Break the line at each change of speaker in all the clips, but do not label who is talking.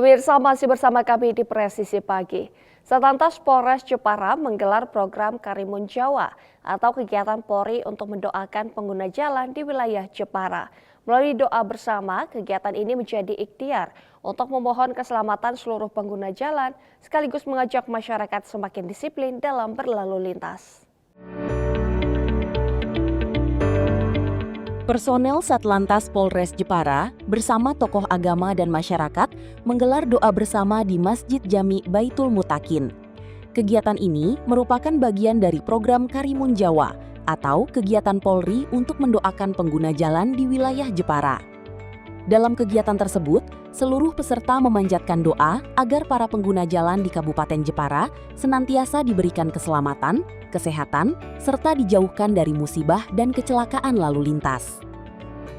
Pemirsa masih bersama kami di Presisi Pagi. Satlantas Polres Jepara menggelar program Karimun Jawa atau kegiatan Polri untuk mendoakan pengguna jalan di wilayah Jepara. Melalui doa bersama, kegiatan ini menjadi ikhtiar untuk memohon keselamatan seluruh pengguna jalan sekaligus mengajak masyarakat semakin disiplin dalam berlalu lintas.
Personel Satlantas Polres Jepara bersama tokoh agama dan masyarakat menggelar doa bersama di Masjid Jami Baitul Mutakin. Kegiatan ini merupakan bagian dari program Karimun Jawa atau kegiatan Polri untuk mendoakan pengguna jalan di wilayah Jepara. Dalam kegiatan tersebut, seluruh peserta memanjatkan doa agar para pengguna jalan di Kabupaten Jepara senantiasa diberikan keselamatan, kesehatan, serta dijauhkan dari musibah dan kecelakaan lalu lintas.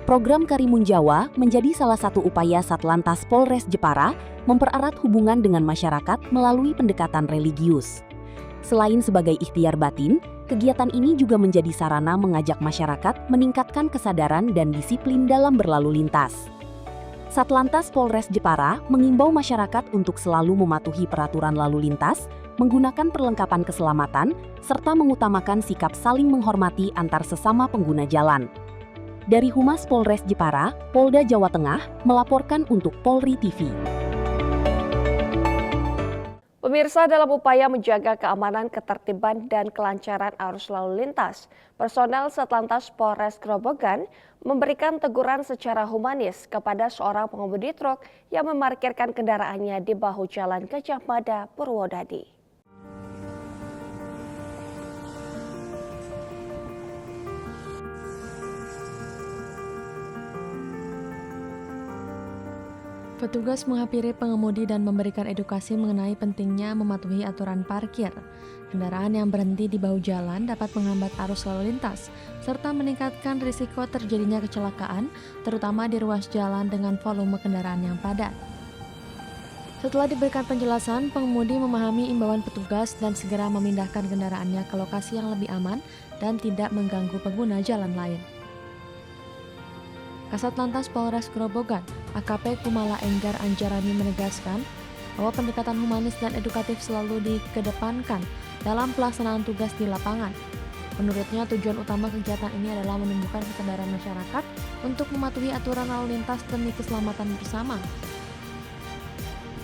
Program Karimun Jawa menjadi salah satu upaya Satlantas Polres Jepara mempererat hubungan dengan masyarakat melalui pendekatan religius. Selain sebagai ikhtiar batin, kegiatan ini juga menjadi sarana mengajak masyarakat meningkatkan kesadaran dan disiplin dalam berlalu lintas. Satlantas Polres Jepara mengimbau masyarakat untuk selalu mematuhi peraturan lalu lintas, menggunakan perlengkapan keselamatan, serta mengutamakan sikap saling menghormati antar sesama pengguna jalan. Dari Humas Polres Jepara, Polda Jawa Tengah melaporkan untuk Polri TV.
Pemirsa, dalam upaya menjaga keamanan, ketertiban, dan kelancaran arus lalu lintas, personel Satlantas Polres Grobogan memberikan teguran secara humanis kepada seorang pengemudi truk yang memarkirkan kendaraannya di bahu jalan Gajah Mada, Purwodadi.
Petugas menghampiri pengemudi dan memberikan edukasi mengenai pentingnya mematuhi aturan parkir. Kendaraan yang berhenti di bahu jalan dapat menghambat arus lalu lintas, serta meningkatkan risiko terjadinya kecelakaan, terutama di ruas jalan dengan volume kendaraan yang padat. Setelah diberikan penjelasan, pengemudi memahami imbauan petugas dan segera memindahkan kendaraannya ke lokasi yang lebih aman dan tidak mengganggu pengguna jalan lain. Kasat Lantas Polres Grobogan, AKP Kumala Enggar Anjarani menegaskan bahwa pendekatan humanis dan edukatif selalu dikedepankan dalam pelaksanaan tugas di lapangan. Menurutnya, tujuan utama kegiatan ini adalah menumbuhkan kesadaran masyarakat untuk mematuhi aturan lalu lintas demi keselamatan bersama.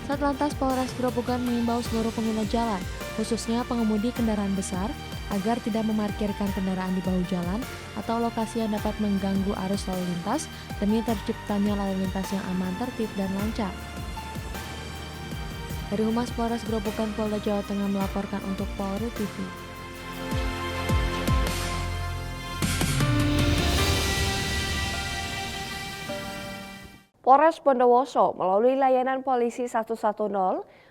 Satlantas Polres Grobogan mengimbau seluruh pengguna jalan, khususnya pengemudi kendaraan besar, agar tidak memarkirkan kendaraan di bahu jalan atau lokasi yang dapat mengganggu arus lalu lintas demi terciptanya lalu lintas yang aman, tertib, dan lancar. Dari Humas Polres Grobogan, Polda Jawa Tengah melaporkan untuk Polri TV.
Polres Bondowoso melalui layanan polisi 110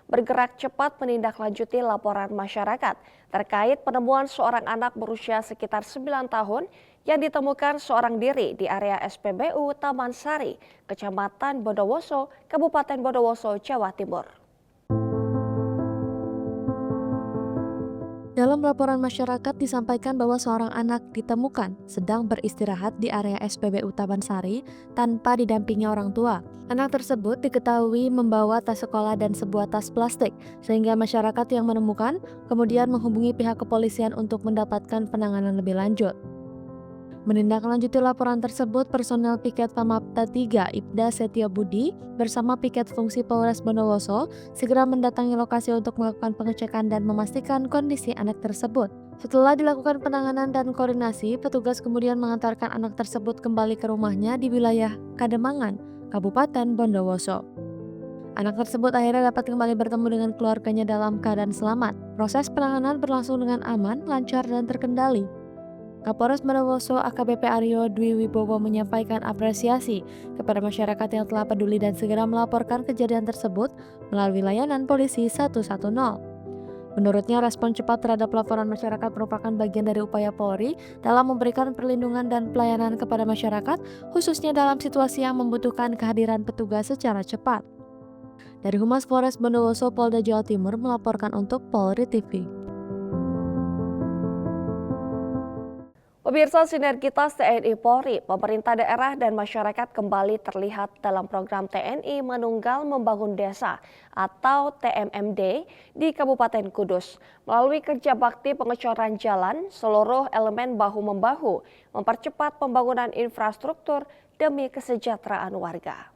bergerak cepat menindaklanjuti laporan masyarakat terkait penemuan seorang anak berusia sekitar 9 tahun yang ditemukan seorang diri di area SPBU Taman Sari, Kecamatan Bondowoso, Kabupaten Bondowoso, Jawa Timur.
Dalam laporan masyarakat disampaikan bahwa seorang anak ditemukan sedang beristirahat di area SPBU Taman Sari tanpa didampingi orang tua. Anak tersebut diketahui membawa tas sekolah dan sebuah tas plastik, sehingga masyarakat yang menemukan kemudian menghubungi pihak kepolisian untuk mendapatkan penanganan lebih lanjut. Menindaklanjuti laporan tersebut, personel Piket Pamapta 3 Ibda Setio Budi bersama Piket Fungsi Polres Bondowoso segera mendatangi lokasi untuk melakukan pengecekan dan memastikan kondisi anak tersebut. Setelah dilakukan penanganan dan koordinasi, petugas kemudian mengantarkan anak tersebut kembali ke rumahnya di wilayah Kademangan, Kabupaten Bondowoso. Anak tersebut akhirnya dapat kembali bertemu dengan keluarganya dalam keadaan selamat. Proses penanganan berlangsung dengan aman, lancar, dan terkendali. Kapolres Bondowoso AKBP Aryo Dwi Wibowo menyampaikan apresiasi kepada masyarakat yang telah peduli dan segera melaporkan kejadian tersebut melalui layanan polisi 110. Menurutnya, respon cepat terhadap laporan masyarakat merupakan bagian dari upaya Polri dalam memberikan perlindungan dan pelayanan kepada masyarakat, khususnya dalam situasi yang membutuhkan kehadiran petugas secara cepat. Dari Humas Polres Bondowoso, Polda Jawa Timur melaporkan untuk Polri TV.
Pemirsa, sinergitas TNI Polri, pemerintah daerah dan masyarakat kembali terlihat dalam program TNI Manunggal Membangun Desa atau TMMD di Kabupaten Kudus. Melalui kerja bakti pengecoran jalan, seluruh elemen bahu-membahu mempercepat pembangunan infrastruktur demi kesejahteraan warga.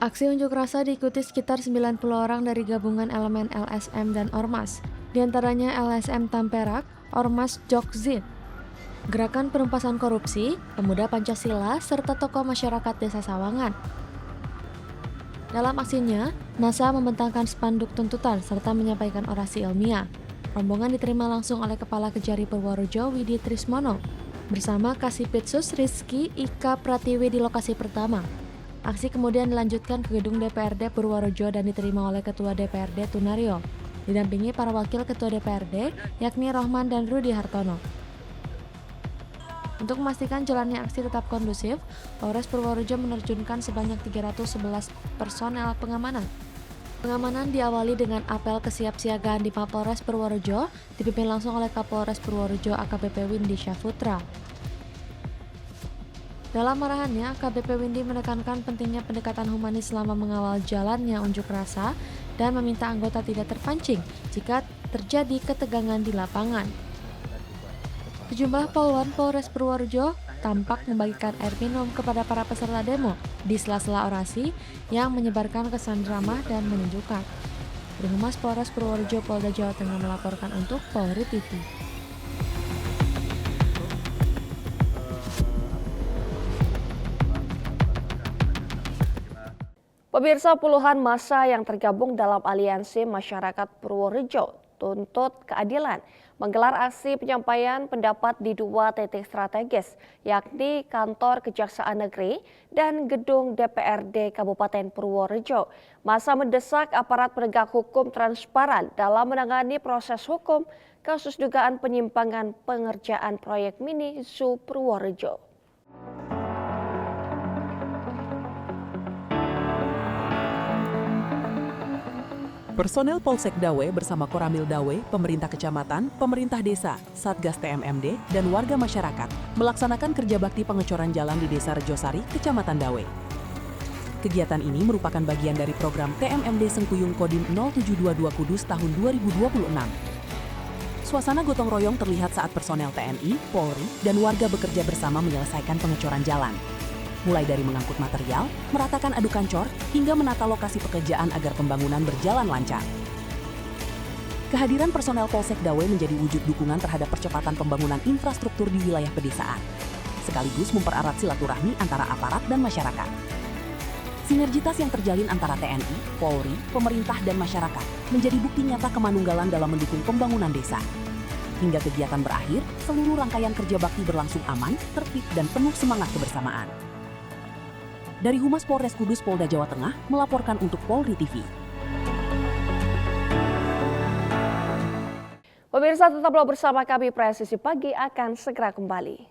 Aksi unjuk rasa diikuti sekitar 90 orang dari gabungan elemen LSM dan Ormas, di antaranya LSM Tamperak, Ormas Jokzit, Gerakan Penumpasan Korupsi, Pemuda Pancasila, serta tokoh masyarakat Desa Sawangan. Dalam aksinya, NASA membentangkan spanduk tuntutan serta menyampaikan orasi ilmiah. Rombongan diterima langsung oleh Kepala Kejari Purworejo Widi Trismono bersama Kasipitsus Rizky Ika Pratiwi di lokasi pertama. Aksi kemudian dilanjutkan ke gedung DPRD Purworejo dan diterima oleh Ketua DPRD Tunario, didampingi para wakil Ketua DPRD yakni Rohman dan Rudi Hartono. Untuk memastikan jalannya aksi tetap kondusif, Polres Purworejo menerjunkan sebanyak 311 personel pengamanan. Pengamanan diawali dengan apel kesiapsiagaan di Mapolres Purworejo, dipimpin langsung oleh Kapolres Purworejo AKBP Windy Syafputra. Dalam arahannya, AKBP Windy menekankan pentingnya pendekatan humanis selama mengawal jalannya unjuk rasa dan meminta anggota tidak terpancing jika terjadi ketegangan di lapangan. Sejumlah poluan Polres Purworejo tampak membagikan air minum kepada para peserta demo di sela-sela orasi yang menyebarkan kesan ramah dan menunjukkan. Humas Polres Purworejo Polda Jawa Tengah melaporkan untuk Polri TV.
Pemirsa, puluhan massa yang tergabung dalam Aliansi Masyarakat Purworejo Tuntut Keadilan menggelar aksi penyampaian pendapat di dua titik strategis, yakni Kantor Kejaksaan Negeri dan Gedung DPRD Kabupaten Purworejo. Massa mendesak aparat penegak hukum transparan dalam menangani proses hukum kasus dugaan penyimpangan pengerjaan proyek mini Zoo Purworejo.
Personel Polsek Dawe bersama Koramil Dawe, pemerintah kecamatan, pemerintah desa, Satgas TMMD, dan warga masyarakat melaksanakan kerja bakti pengecoran jalan di Desa Rejosari, Kecamatan Dawe. Kegiatan ini merupakan bagian dari program TMMD Sengkuyung Kodim 0722 Kudus tahun 2026. Suasana gotong royong terlihat saat personel TNI, Polri, dan warga bekerja bersama menyelesaikan pengecoran jalan. Mulai dari mengangkut material, meratakan adu kancor, hingga menata lokasi pekerjaan agar pembangunan berjalan lancar. Kehadiran personel Polsek Dawe menjadi wujud dukungan terhadap percepatan pembangunan infrastruktur di wilayah pedesaan, sekaligus mempererat silaturahmi antara aparat dan masyarakat. Sinergitas yang terjalin antara TNI, Polri, pemerintah, dan masyarakat menjadi bukti nyata kemanunggalan dalam mendukung pembangunan desa. Hingga kegiatan berakhir, seluruh rangkaian kerja bakti berlangsung aman, tertib, dan penuh semangat kebersamaan. Dari Humas Polres Kudus Polda Jawa Tengah melaporkan untuk Polri TV.
Pemirsa, tetaplah bersama kami, Presisi Pagi akan segera kembali.